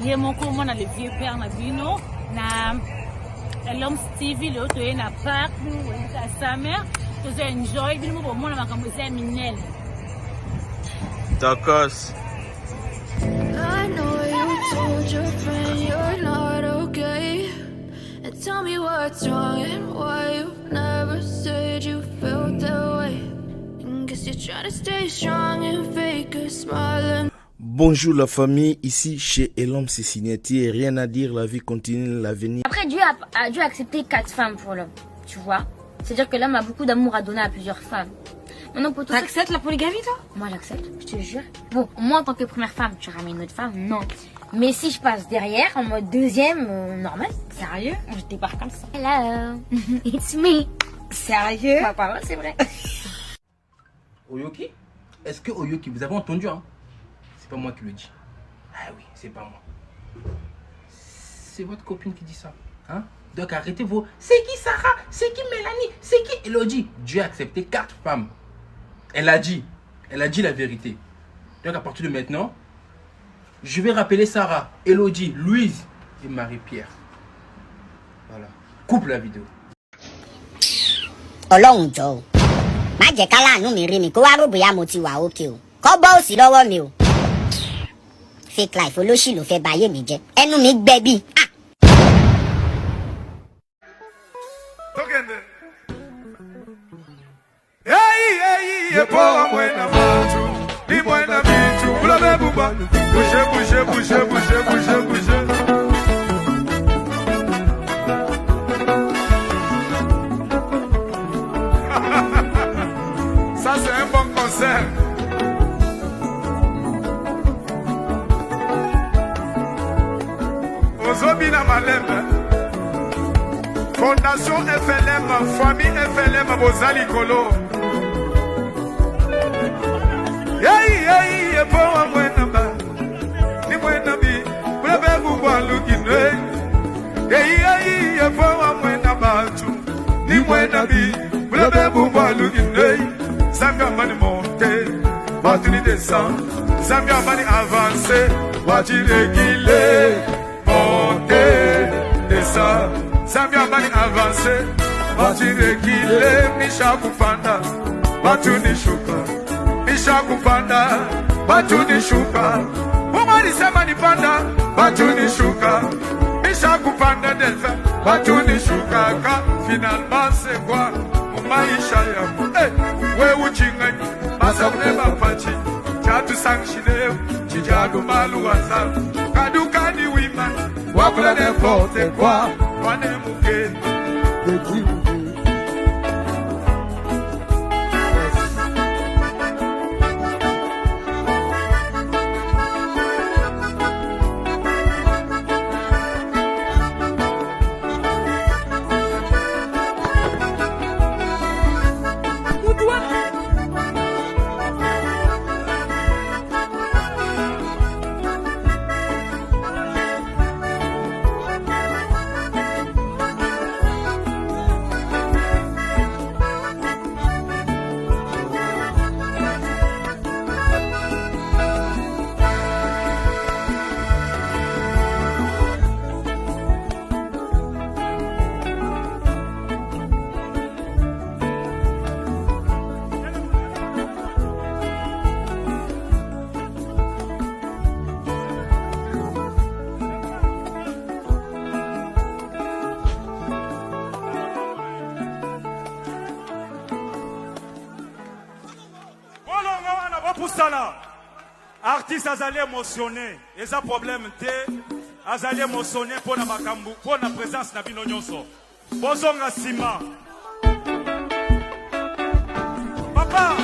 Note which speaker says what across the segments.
Speaker 1: ye moko mona le vieux père na bino na l'homme Stevie le to na park nous à sa mère to enjoy bino mo mona makambo za minel.
Speaker 2: D'accord.
Speaker 3: I know you told your friend you're not okay. And tell me what's wrong and why you never said you felt that way. And guess you're trying to stay strong and fake a smile.
Speaker 4: Bonjour la famille, ici chez Elom c'est Signatier, rien à dire, la vie continue, l'avenir.
Speaker 5: Après Dieu a dû accepter 4 femmes pour l'homme, tu vois. C'est-à-dire que l'homme a beaucoup d'amour à donner à plusieurs femmes. Maintenant pour toi,
Speaker 6: t'acceptes la polygamie toi?
Speaker 5: Moi j'accepte, je te jure. Bon, moi en tant que première femme, tu ramènes une autre femme, non. Mais si je passe derrière, en mode deuxième, normal.
Speaker 6: Sérieux?
Speaker 5: Je débarque comme ça. Hello, it's me.
Speaker 6: Sérieux?
Speaker 5: Papa, c'est vrai.
Speaker 7: Oyoki? Est-ce que Oyoki, vous avez entendu hein? C'est pas moi qui le dis. Ah oui, c'est pas moi. C'est votre copine qui dit ça. Hein? Donc arrêtez vos... C'est qui Sarah? C'est qui Mélanie? C'est qui Elodie? Dieu a accepté 4 femmes. Elle a dit la vérité. Donc à partir de maintenant, je vais rappeler Sarah, Elodie, Louise et Marie-Pierre. Voilà. Coupe la vidéo.
Speaker 8: Ọlọ́run jọ̀ọ́ má jẹ́ ká láàánú mi rí mi kó wá rò bóyá mo ti wà òkè o kọ́ bọ́ òsì lọ́wọ́ mi o fake life olóṣì ló fẹ́ báyé mi jẹ́ ẹnu mi gbẹ bí.
Speaker 9: Ça c'est un bon concert. Ozobina Malembe, Fondation FLM, Famille FLM, Bozali Kolo. Hey, pour moi, ni moi, nabi, vous l'avez vous voir le Guinée. Hey, pour moi, nabatu, ni moi, nabi, vous l'avez vous voir le Guinée. Zambia mani monter, Watini descend, Zambia mani avancer, Watini réguler, monter, descend, Zambia mani avancer, Watini réguler, Misha Kupanda, Watuni Shuka, Misha Kupanda, Watuni Shuka, Umani Samani Panda, Watuni Shuka, Misha Kupanda Delphin, Watuni Shuka, finalement c'est quoi? Maisha yangu wewe chingani masabune mapachi chatu sanctionné chijadu malu wasa kadukani wima wakula n'importe quoi wane mugeni Artiste azali émotionné, et ça problème té, azali émotionné pour la makambu, pour la présence na bino nyonso. Bozonga sima. Papa.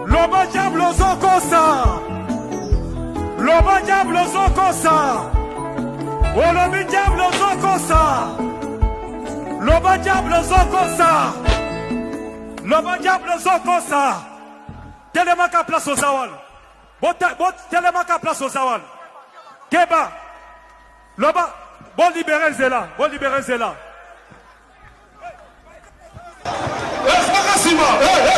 Speaker 9: Loba diablo zokosa, loba diablo zokosa, olobi diablo zokosa, loba diablo zokosa, loba diablo zokosa.
Speaker 2: telemaka place aux awal. Telemaka place aux awal. Keba. Loba. Bon libérer Zela. Bon libérer Zela.
Speaker 9: Hey,